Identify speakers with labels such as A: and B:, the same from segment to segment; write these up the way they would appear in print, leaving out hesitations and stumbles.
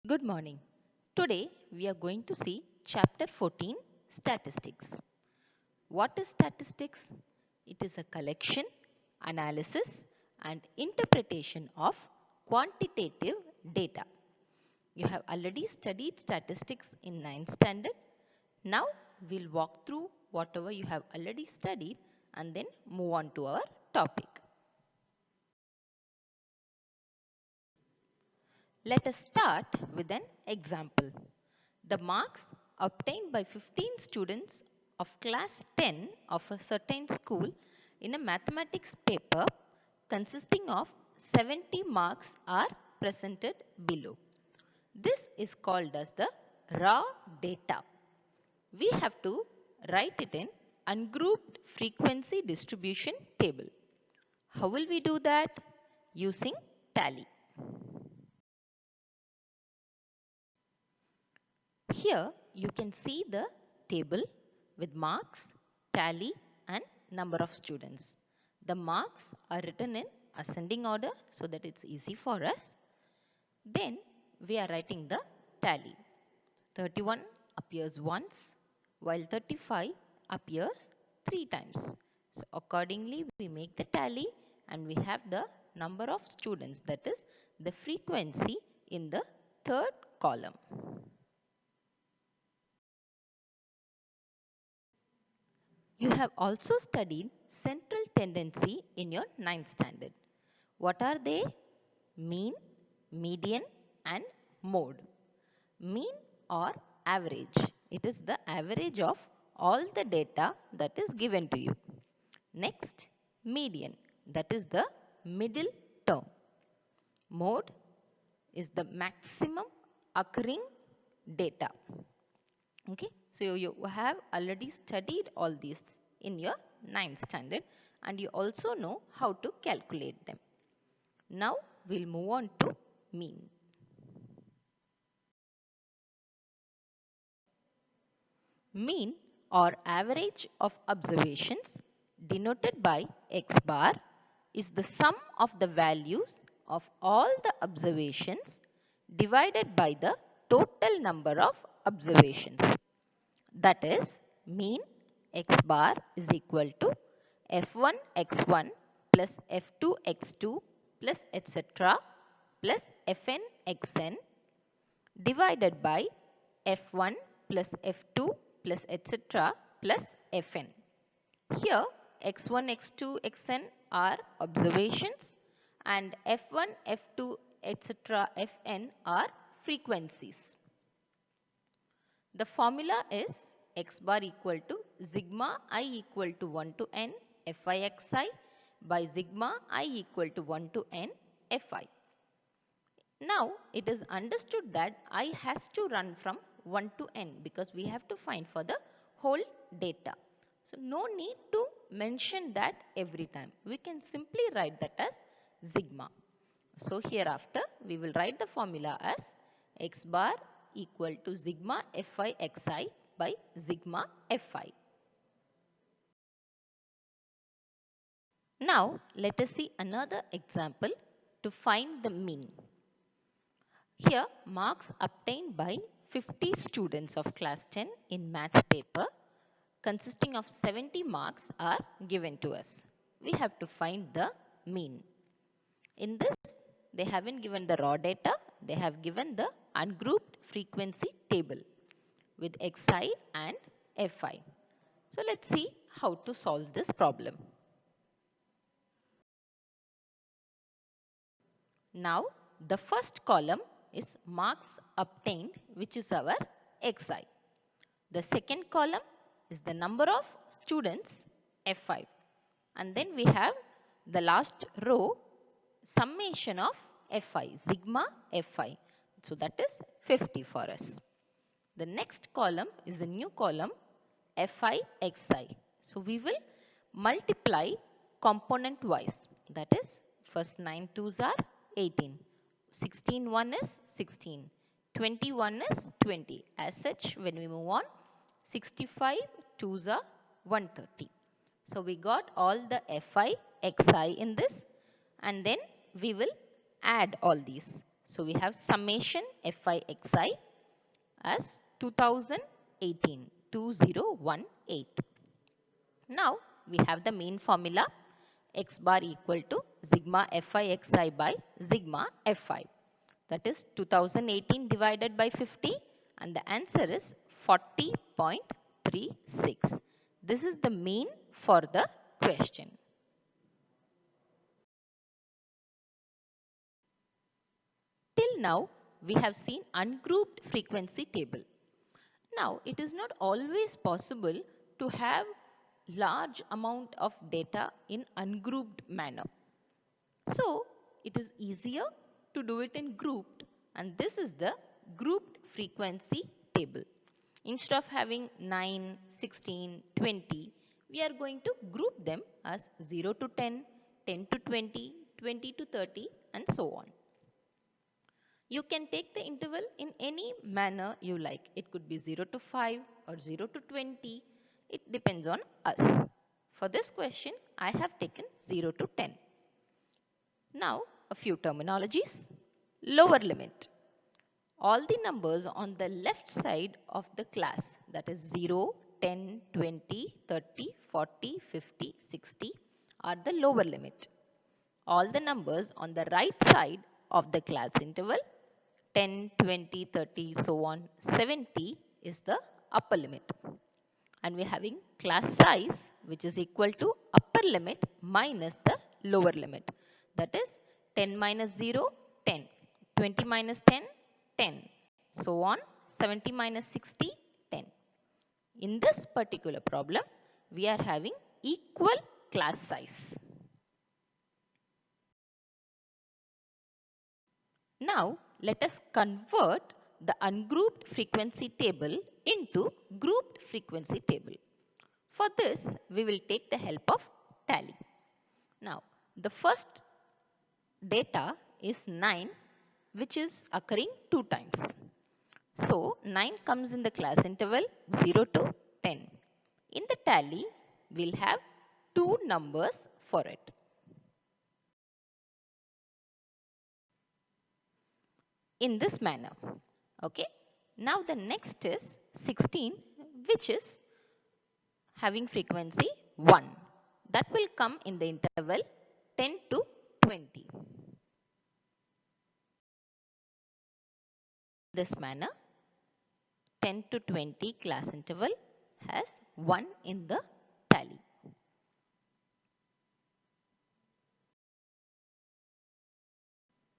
A: Good morning. Today we are going to see chapter 14 Statistics. What is statistics? It is a collection, analysis and interpretation of quantitative data. You have already studied statistics in 9th standard. Now we'll walk through whatever you have already studied and then move on to our topic. Let us start with an example. The marks obtained by 15 students of class 10 of a certain school in a mathematics paper consisting of 70 marks are presented below. This is called as the raw data. We have to write it in ungrouped frequency distribution table. How will we do that? Using tally. Here you can see the table with marks, tally and number of students. The marks are written in ascending order so that it's easy for us. Then we are writing the tally. 31 appears once while 35 appears 3 times. So accordingly we make the tally and we have the number of students, that is the frequency, in the third column. You have also studied central tendency in your 9th standard. What are they? Mean, median and mode. Mean or average. It is the average of all the data that is given to you. Next, median. That is the middle term. Mode is the maximum occurring data. Okay, so you have already studied all these in your 9th standard and you also know how to calculate them. Now we'll move on to mean. Mean or average of observations denoted by x bar is the sum of the values of all the observations divided by the total number of observations. That is, mean x bar is equal to f1 x1 plus f2 x2 plus etc. plus fn xn divided by f1 plus f2 plus etc. plus fn. Here x1, x2, xn are observations and f1, f2, etc. fn are frequencies. The formula is x bar equal to sigma I equal to 1 to n fi xi by sigma I equal to 1 to n fi. Now it is understood that I has to run from 1 to n because we have to find for the whole data. So no need to mention that every time. We can simply write that as sigma. So hereafter we will write the formula as x bar equal to sigma fi xi by sigma fi. Now let us see another example to find the mean. Here marks obtained by 50 students of class 10 in maths paper consisting of 70 marks are given to us. We have to find the mean. In this they haven't given the raw data, they have given the ungrouped frequency table with xi and fi. So let's see how to solve this problem. Now the first column is marks obtained, which is our xi. The second column is the number of students fi. And then we have the last row summation of fi, sigma fi. So that is 50 for us. The next column is a new column fi xi. So we will multiply component wise. That is, first 9 twos are 18. 16 1 is 16. 21 is 20. As such, when we move on, 65 twos are 130. So we got all the fi xi in this and then we will add all these. So we have summation Fi xi as 2018, 2018. Now we have the main formula x bar equal to sigma Fi xi by sigma Fi. That is 2018 divided by 50 and the answer is 40.36. This is the mean for the question. Till now, we have seen ungrouped frequency table. Now, it is not always possible to have large amount of data in ungrouped manner. So, it is easier to do it in grouped, and this is the grouped frequency table. Instead of having 9, 16, 20, we are going to group them as 0 to 10, 10 to 20, 20 to 30 and so on. You can take the interval in any manner you like. It could be 0 to 5 or 0 to 20. It depends on us. For this question, I have taken 0 to 10. Now, a few terminologies. Lower limit. All the numbers on the left side of the class, that is 0, 10, 20, 30, 40, 50, 60 are the lower limit. All the numbers on the right side of the class interval 10, 20, 30, so on, 70 is the upper limit. And we're having class size which is equal to upper limit minus the lower limit. That is 10 minus 0, 10, 20 minus 10, 10, so on, 70 minus 60, 10. In this particular problem, we are having equal class size. Now, let us convert the ungrouped frequency table into grouped frequency table. For this, we will take the help of tally. Now, the first data is 9, which is occurring 2 times. So, 9 comes in the class interval 0 to 10. In the tally, we'll have 2 numbers for it. In this manner. Okay. Now the next is 16, which is having frequency 1. That will come in the interval 10 to 20. This manner, 10 to 20 class interval has 1 in the tally.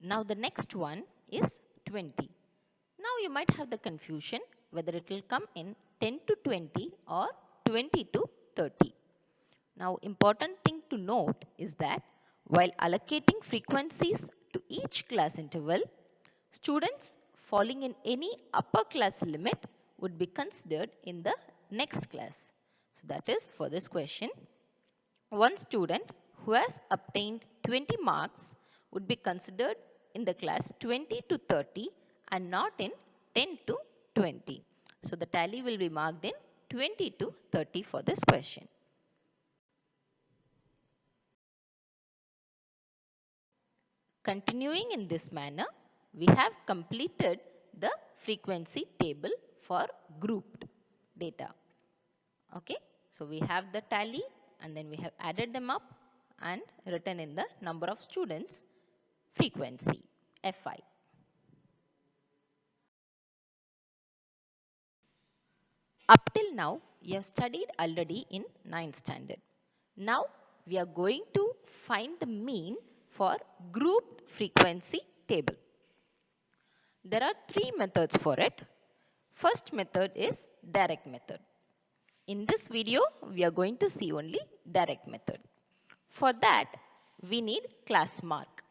A: Now the next one is 20. Now you might have the confusion whether it will come in 10 to 20 or 20 to 30. Now important thing to note is that while allocating frequencies to each class interval, students falling in any upper class limit would be considered in the next class. So that is for this question, one student who has obtained 20 marks would be considered in the class 20 to 30 and not in 10 to 20. So the tally will be marked in 20 to 30 for this question. Continuing in this manner, we have completed the frequency table for grouped data. Okay, so we have the tally and then we have added them up and written in the number of students frequency Fi. Up till now, you have studied already in 9th standard. Now, we are going to find the mean for grouped frequency table. There are 3 methods for it. First method is direct method. In this video, we are going to see only direct method. For that, we need class mark.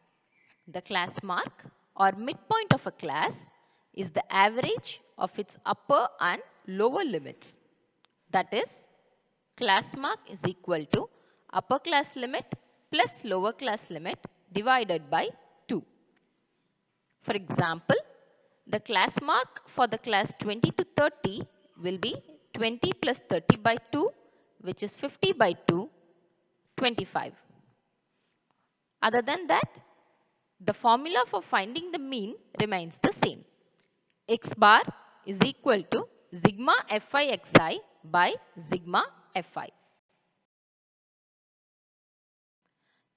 A: The class mark or midpoint of a class is the average of its upper and lower limits. That is, class mark is equal to upper class limit plus lower class limit divided by 2. For example, the class mark for the class 20 to 30 will be 20 plus 30 by 2, which is 50 by 2, 25. Other than that, The formula for finding the mean remains the same. X bar is equal to sigma fi xi by sigma fi.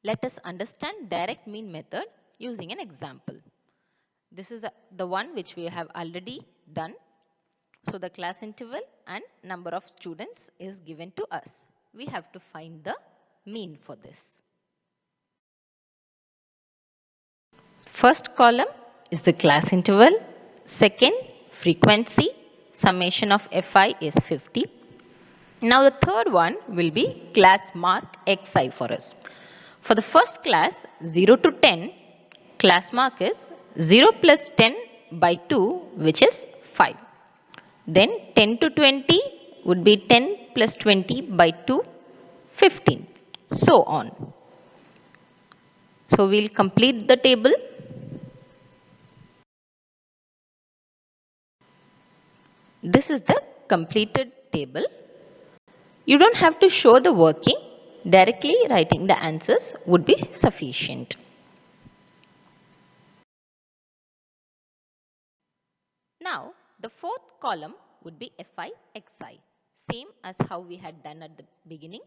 A: Let us understand direct mean method using an example. This is the one which we have already done. So the class interval and number of students is given to us. We have to find the mean for this. First column is the class interval. Second, frequency. Summation of Fi is 50. Now the third one will be class mark Xi for us. For the first class 0 to 10, class mark is 0 plus 10 by 2, which is 5. Then 10 to 20 would be 10 plus 20 by 2, 15. So on. So we'll complete the table. This is the completed table. You don't have to show the working. Directly writing the answers would be sufficient. Now, the fourth column would be Fi Xi, same as how we had done at the beginning.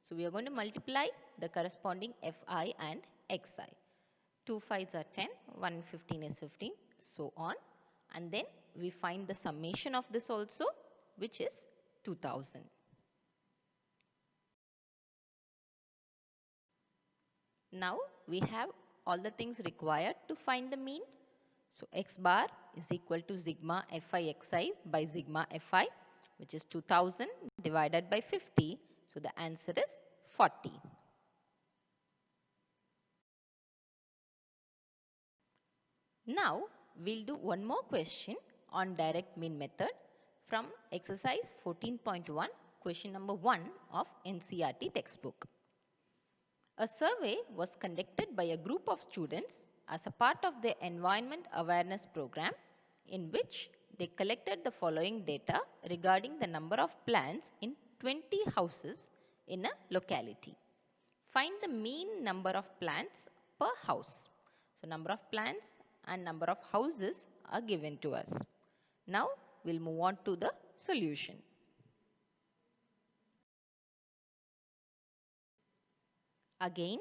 A: So, we are going to multiply the corresponding Fi and Xi. 2 5s are 10, 1 15 is 15, so on. And then we find the summation of this also, which is 2000. Now we have all the things required to find the mean. So x bar is equal to sigma fi xi by sigma fi, which is 2000 divided by 50. So the answer is 40. Now we'll do one more question on direct mean method from exercise 14.1, question number 1 of NCERT textbook. A survey was conducted by a group of students as a part of their environment awareness program, in which they collected the following data regarding the number of plants in 20 houses in a locality. Find the mean number of plants per house. So number of plants and number of houses are given to us. Now we'll move on to the solution. Again,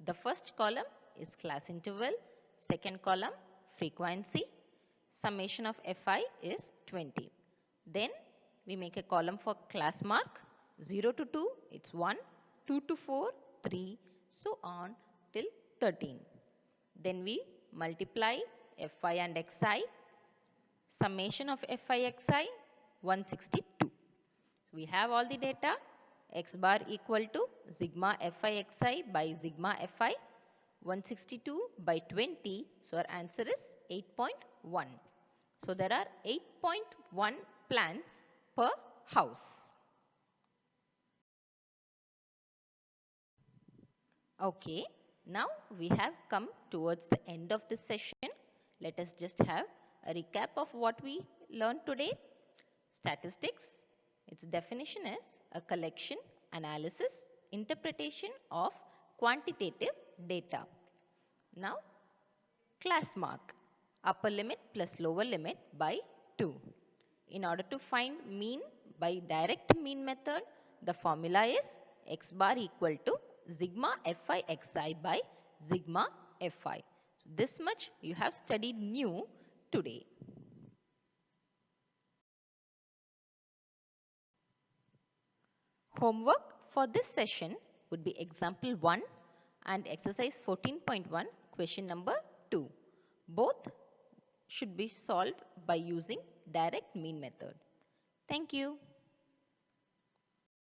A: the first column is class interval, second column frequency, summation of Fi is 20. Then we make a column for class mark, 0 to 2 it's 1, 2 to 4, 3, so on till 13. Then we multiply Fi and Xi, summation of Fi Xi 162. We have all the data. X bar equal to sigma fi xi by sigma fi, 162 by 20. So our answer is 8.1. So there are 8.1 plants per house. Okay, now we have come towards the end of this session. Let us just have a recap of what we learned today. Statistics, its definition is a collection, analysis, interpretation of quantitative data. Now, class mark, upper limit plus lower limit by 2. In order to find mean by direct mean method, the formula is x bar equal to sigma fi xi by sigma fi. This much you have studied new today. Homework for this session would be example 1 and exercise 14.1 question number 2. Both should be solved by using direct mean method. Thank you.